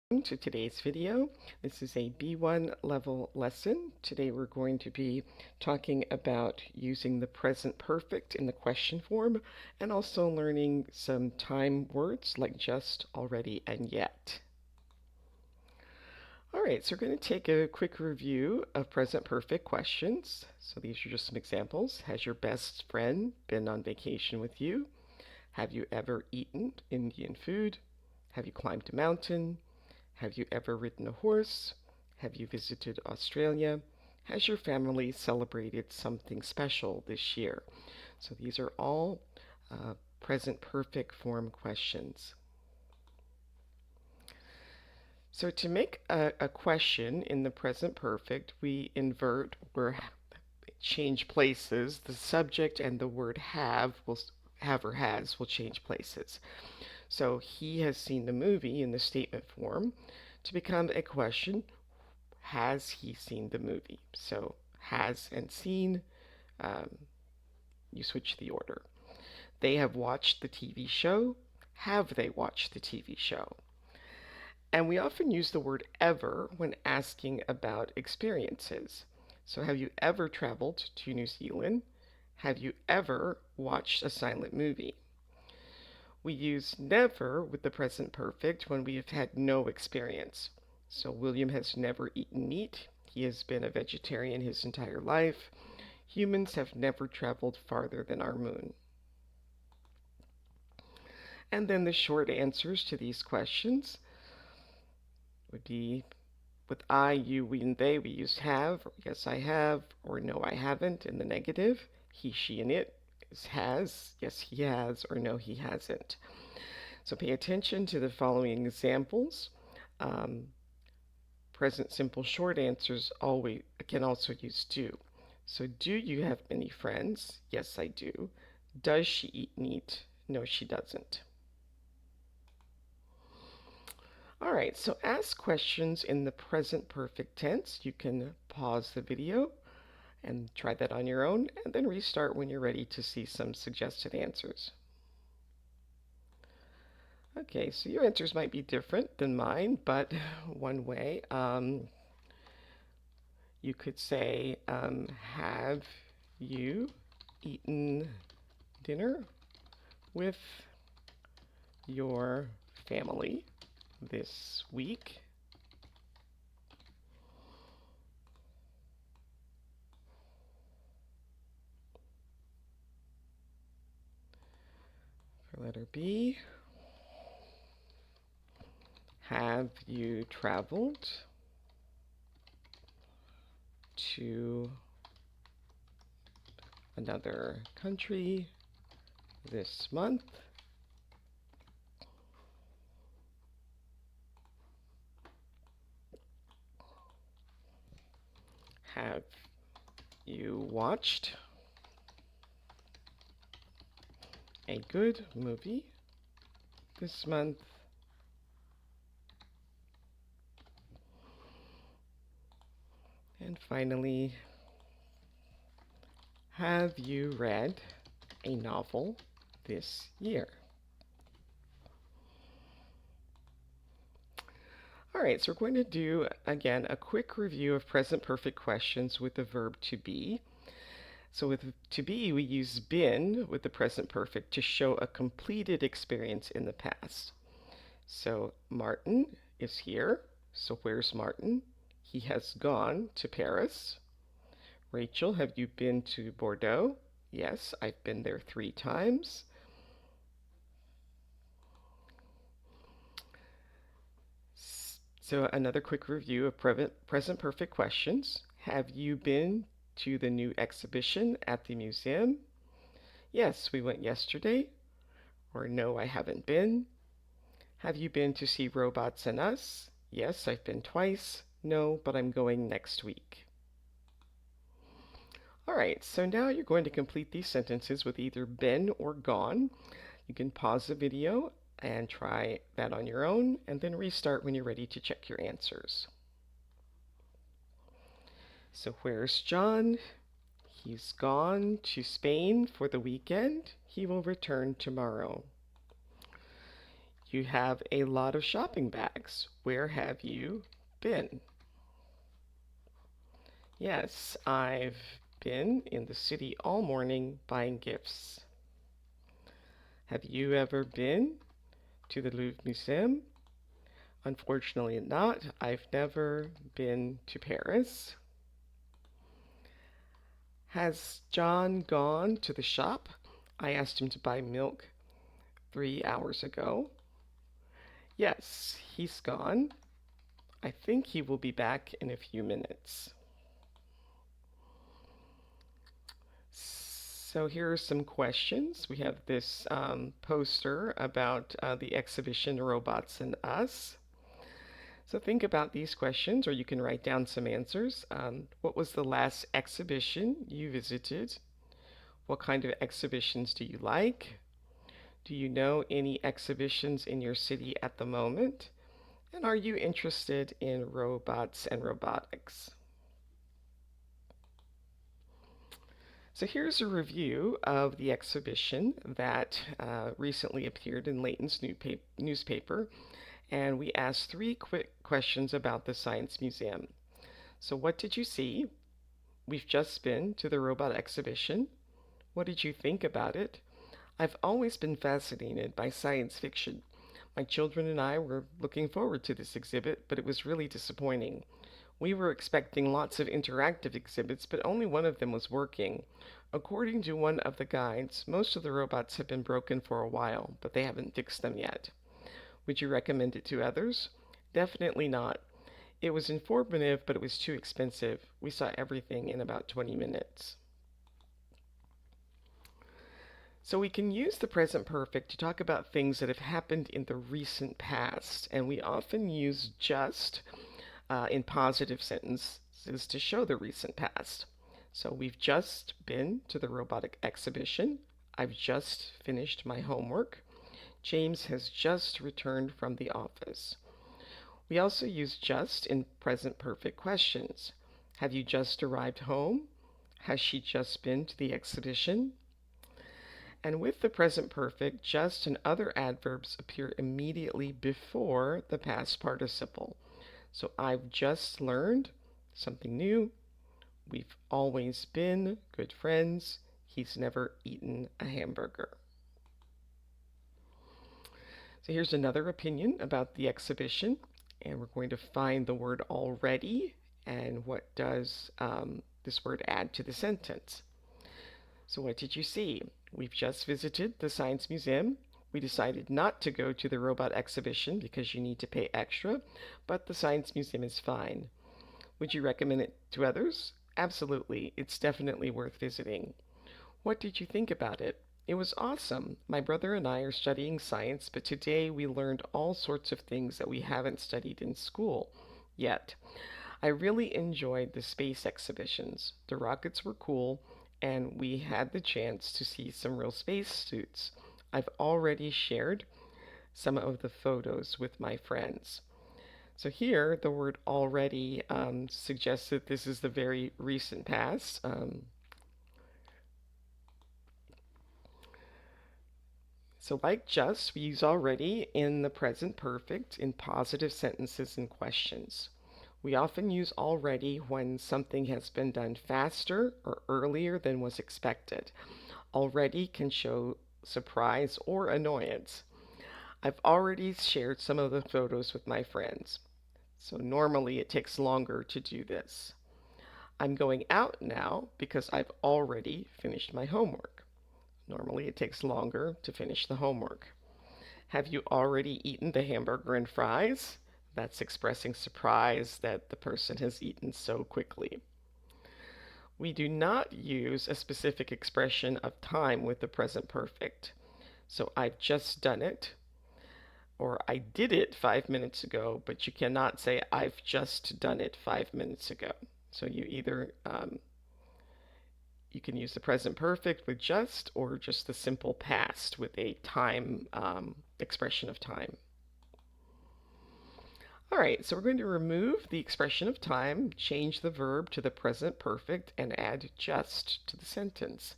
Welcome to today's video. This is a B1 level lesson. Today we're going to be talking about using the present perfect in the question form and also learning some time words like just, already, and yet. All right, so we're going to take a quick review of present perfect questions. So these are just some examples. Has your best friend been on vacation with you? Have you ever eaten Indian food? Have you climbed a mountain? Have you ever ridden a horse? Have you visited Australia? Has your family celebrated something special this year? So these are all present perfect form questions. So to make a question in the present perfect, we invert or change places. The subject and the word have or has will change places. So he has seen the movie in the statement form to become a question. Has he seen the movie? So has and seen, um, you switch the order. They have watched the TV show. Have they watched the TV show? And we often use the word ever when asking about experiences. So have you ever traveled to New Zealand? Have you ever watched a silent movie? We use never with the present perfect when we have had no experience. So William has never eaten meat. He has been a vegetarian his entire life. Humans have never traveled farther than our moon. And then the short answers to these questions would be with I, you, we, and they, we use have, or yes, I have, or no, I haven't in the negative. He, she, and it is has, yes, he has, or no, he hasn't. So pay attention to the following examples. Um, Present simple short answers always can also use do. So do you have many friends? Yes, I do. Does she eat meat? No, she doesn't. All right, so ask questions in the present perfect tense. You can pause the video and try that on your own, and then restart when you're ready to see some suggested answers. Okay, so your answers might be different than mine, but one way you could say, have you eaten dinner with your family this week? For letter B, have you traveled to another country this month? Have you watched a good movie this month? And finally, have you read a novel this year? All right, so we're going to do, again, a quick review of present perfect questions with the verb to be. So with to be, we use been with the present perfect to show a completed experience in the past. So Martin is here. So where's Martin? He has gone to Paris. Rachel, have you been to Bordeaux? Yes, I've been there 3 times. So another quick review of present perfect questions. Have you been to the new exhibition at the museum? Yes, we went yesterday. Or no, I haven't been. Have you been to see Robots and Us? Yes, I've been twice. No, but I'm going next week. All right, so now you're going to complete these sentences with either been or gone. You can pause the video and try that on your own, and then restart when you're ready to check your answers. So where's John? He's gone to Spain for the weekend. He will return tomorrow. You have a lot of shopping bags. Where have you been? Yes, I've been in the city all morning buying gifts. Have you ever been to the Louvre Museum? Unfortunately not. I've never been to Paris. Has John gone to the shop? I asked him to buy milk 3 hours ago. Yes, he's gone. I think he will be back in a few minutes. So here are some questions. We have this poster about the exhibition Robots and Us. So think about these questions, or you can write down some answers. What was the last exhibition you visited? What kind of exhibitions do you like? Do you know any exhibitions in your city at the moment? And are you interested in robots and robotics? So here's a review of the exhibition that recently appeared in Layton's newspaper, and we asked 3 quick questions about the Science Museum. So what did you see? We've just been to the robot exhibition. What did you think about it? I've always been fascinated by science fiction. My children and I were looking forward to this exhibit, but it was really disappointing. We were expecting lots of interactive exhibits, but only one of them was working. According to one of the guides, most of the robots have been broken for a while, but they haven't fixed them yet. Would you recommend it to others? Definitely not. It was informative, but it was too expensive. We saw everything in about 20 minutes. So we can use the present perfect to talk about things that have happened in the recent past, and we often use just in positive sentences to show the recent past. So we've just been to the robotic exhibition. I've just finished my homework. James has just returned from the office. We also use just in present perfect questions. Have you just arrived home? Has she just been to the exhibition? And with the present perfect, just and other adverbs appear immediately before the past participle. So I've just learned something new. We've always been good friends. He's never eaten a hamburger. So here's another opinion about the exhibition, and we're going to find the word already and what does this word add to the sentence. So what did you see? We've just visited the Science Museum. We decided not to go to the robot exhibition because you need to pay extra, but the Science Museum is fine. Would you recommend it to others? Absolutely. It's definitely worth visiting. What did you think about it? It was awesome. My brother and I are studying science, but today we learned all sorts of things that we haven't studied in school yet. I really enjoyed the space exhibitions. The rockets were cool, and we had the chance to see some real space suits. I've already shared some of the photos with my friends. So here, the word already suggests that this is the very recent past. So like just, we use already in the present perfect in positive sentences and questions. We often use already when something has been done faster or earlier than was expected. Already can show surprise or annoyance. I've already shared some of the photos with my friends. So normally it takes longer to do this. I'm going out now because I've already finished my homework. Normally it takes longer to finish the homework. Have you already eaten the hamburger and fries? That's expressing surprise that the person has eaten so quickly. We do not use a specific expression of time with the present perfect. So I've just done it, or I did it 5 minutes ago, but you cannot say I've just done it 5 minutes ago. So you either you can use the present perfect with just, or just the simple past with a time expression of time. All right, so we're going to remove the expression of time, change the verb to the present perfect, and add just to the sentence.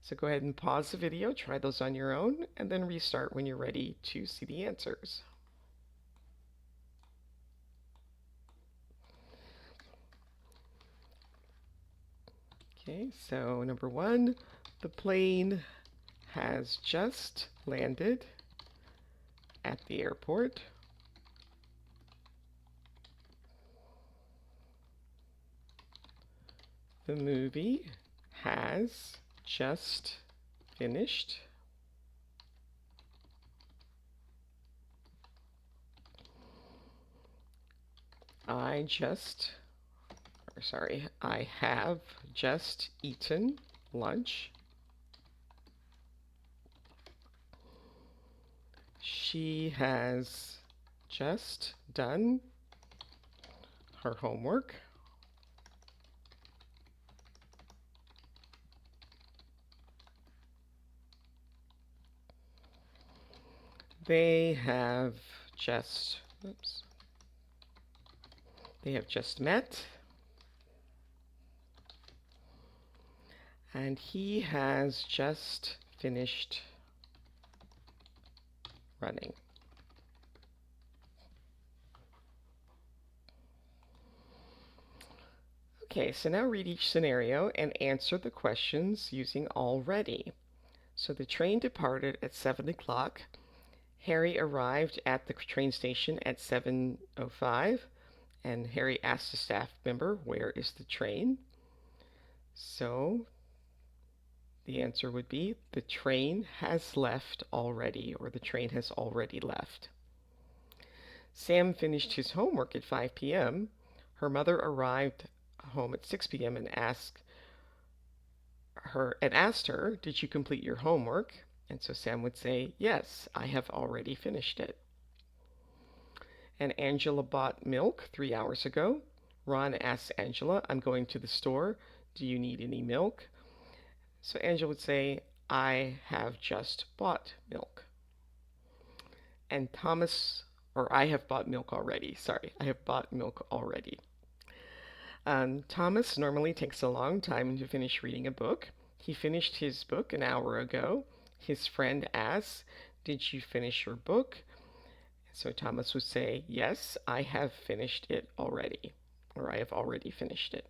So go ahead and pause the video, try those on your own, and then restart when you're ready to see the answers. Okay, so number one, the plane has just landed at the airport. The movie has just finished. I have just eaten lunch. She has just done her homework. They have just, they have just met. And he has just finished running. Okay, so now read each scenario and answer the questions using already. So the train departed at 7 o'clock. Harry arrived at the train station at 7:05, and Harry asked a staff member, "Where is the train?" So the answer would be, the train has left already, or the train has already left. Sam finished his homework at 5 p.m. Her mother arrived home at 6 p.m. and asked her, "Did you complete your homework?" And so Sam would say, "Yes, I have already finished it." And Angela bought milk 3 hours ago. Ron asks Angela, "I'm going to the store. Do you need any milk?" So Angela would say, "I have just bought milk." And I have bought milk already. Sorry, I have bought milk already. Thomas normally takes a long time to finish reading a book. He finished his book an hour ago. His friend asks, "Did you finish your book?" So Thomas would say, "Yes, I have finished it already," or "I have already finished it."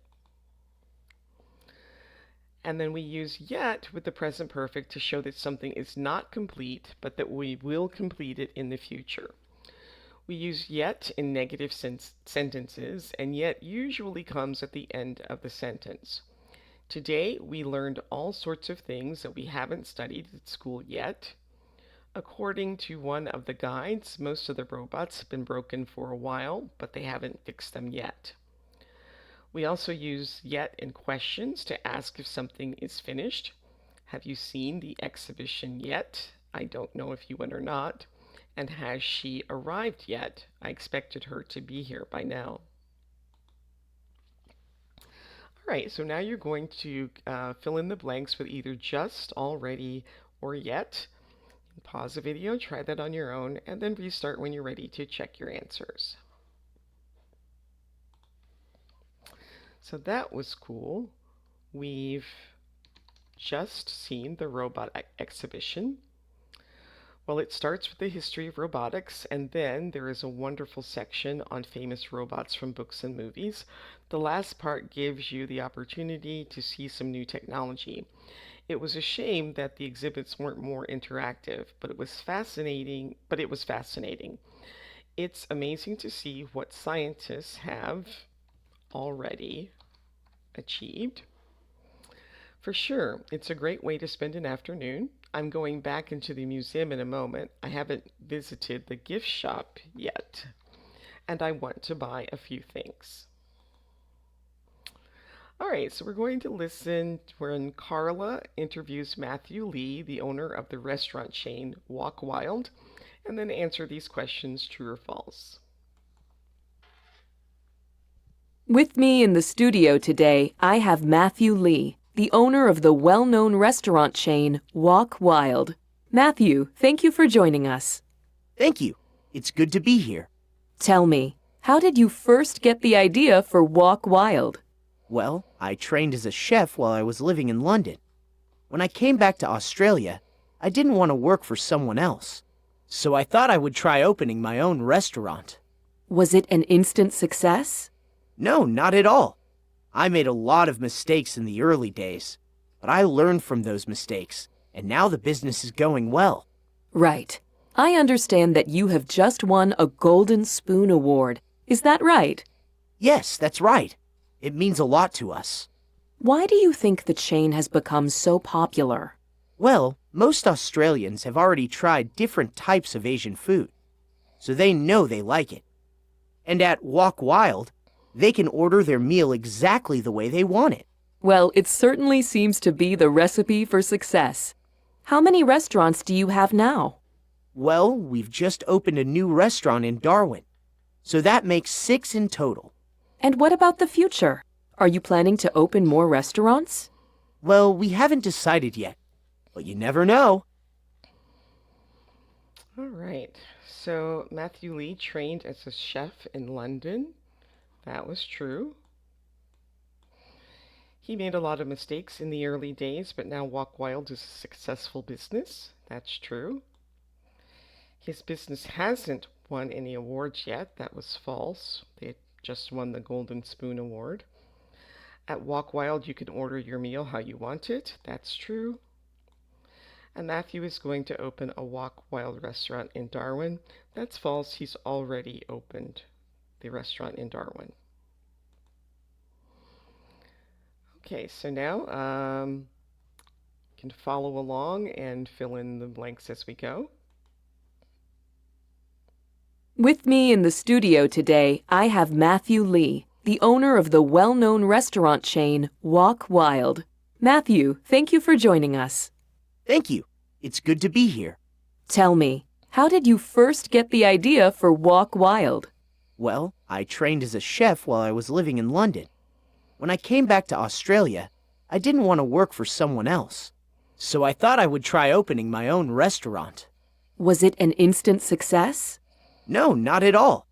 And then we use yet with the present perfect to show that something is not complete, but that we will complete it in the future. We use yet in negative sentences, and yet usually comes at the end of the sentence. Today, we learned all sorts of things that we haven't studied at school yet. According to one of the guides, most of the robots have been broken for a while, but they haven't fixed them yet. We also use yet in questions to ask if something is finished. Have you seen the exhibition yet? I don't know if you went or not. And has she arrived yet? I expected her to be here by now. All right, so now you're going to fill in the blanks with either just, already, or yet. Pause the video, try that on your own, and then restart when you're ready to check your answers. So that was cool. We've just seen the robot exhibition. Well, it starts with the history of robotics, and then there is a wonderful section on famous robots from books and movies. The last part gives you the opportunity to see some new technology. It was a shame that the exhibits weren't more interactive, but it was fascinating. It's amazing to see what scientists have already achieved. For sure, it's a great way to spend an afternoon. I'm going back into the museum in a moment. I haven't visited the gift shop yet, and I want to buy a few things. All right, so we're going to listen when Carla interviews Matthew Lee, the owner of the restaurant chain Walk Wild, and then answer these questions, true or false. With me in the studio today, I have Matthew Lee, the owner of the well-known restaurant chain Walk Wild. Matthew, thank you for joining us. Thank you. It's good to be here. Tell me, how did you first get the idea for Walk Wild? Well, I trained as a chef while I was living in London. When I came back to Australia, I didn't want to work for someone else. So I thought I would try opening my own restaurant. Was it an instant success? No, not at all. I made a lot of mistakes in the early days, but I learned from those mistakes, and now the business is going well. Right. I understand that you have just won a Golden Spoon Award. Is that right? Yes, that's right. It means a lot to us. Why do you think the chain has become so popular? Well, most Australians have already tried different types of Asian food, so they know they like it. And at Walk Wild, they can order their meal exactly the way they want it. Well, it certainly seems to be the recipe for success. How many restaurants do you have now? Well, we've just opened a new restaurant in Darwin, so that makes 6 in total. And what about the future? Are you planning to open more restaurants? Well, we haven't decided yet, but you never know. All right. So Matthew Lee trained as a chef in London. That was true. He made a lot of mistakes in the early days, but now Walk Wild is a successful business. That's true. His business hasn't won any awards yet. That was false. They just won the Golden Spoon Award. At Walk Wild, you can order your meal how you want it. That's true. And Matthew is going to open a Walk Wild restaurant in Darwin. That's false. He's already opened the restaurant in Darwin. Okay, so now you can follow along and fill in the blanks as we go. With me in the studio today, I have Matthew Lee, the owner of the well-known restaurant chain Walk Wild. Matthew, thank you for joining us. Thank you. It's good to be here. Tell me, how did you first get the idea for Walk Wild? Well, I trained as a chef while I was living in London. When I came back to Australia, I didn't want to work for someone else. So I thought I would try opening my own restaurant. Was it an instant success? No, not at all.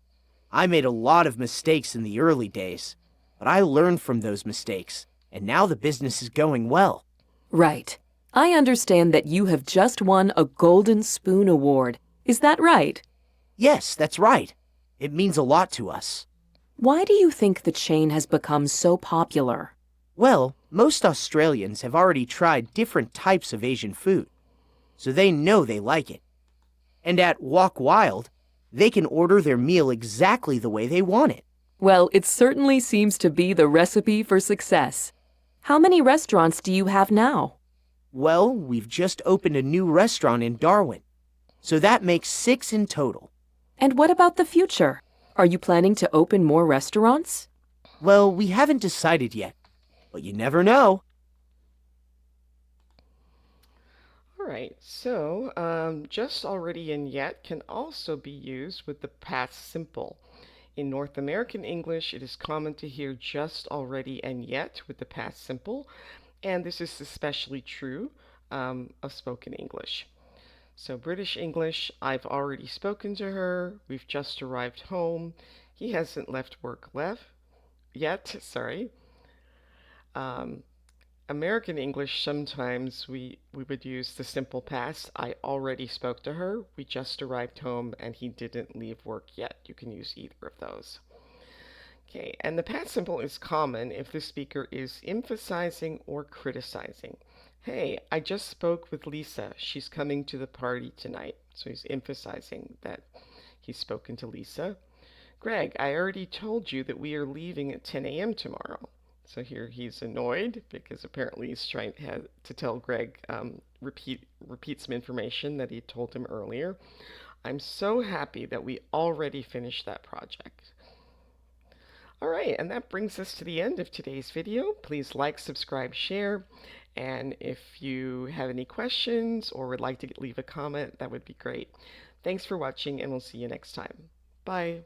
I made a lot of mistakes in the early days, but I learned from those mistakes, and now the business is going well. Right. I understand that you have just won a Golden Spoon Award. Is that right? Yes, that's right. It means a lot to us. Why do you think the chain has become so popular? Well, most Australians have already tried different types of Asian food, so they know they like it. And at Walk Wild, they can order their meal exactly the way they want it. Well, it certainly seems to be the recipe for success. How many restaurants do you have now? Well, we've just opened a new restaurant in Darwin, so that makes 6 in total. And what about the future? Are you planning to open more restaurants? Well, we haven't decided yet, but you never know. All right, so just already and yet can also be used with the past simple. In North American English, it is common to hear just already and yet with the past simple, and this is especially true of spoken English. So British English, I've already spoken to her, we've just arrived home, he hasn't left work yet, sorry. Um, American English, sometimes we would use the simple past. I already spoke to her, we just arrived home, and he didn't leave work yet. You can use either of those. Okay, and the past simple is common if the speaker is emphasizing or criticizing. Hey, I just spoke with Lisa. She's coming to the party tonight. So he's emphasizing that he's spoken to Lisa. Greg, I already told you that we are leaving at 10 a.m. tomorrow. So here he's annoyed because apparently he's trying to tell Greg, repeat some information that he told him earlier. I'm so happy that we already finished that project. All right, and that brings us to the end of today's video. Please like, subscribe, share, and if you have any questions or would like to leave a comment, that would be great. Thanks for watching, and we'll see you next time. Bye.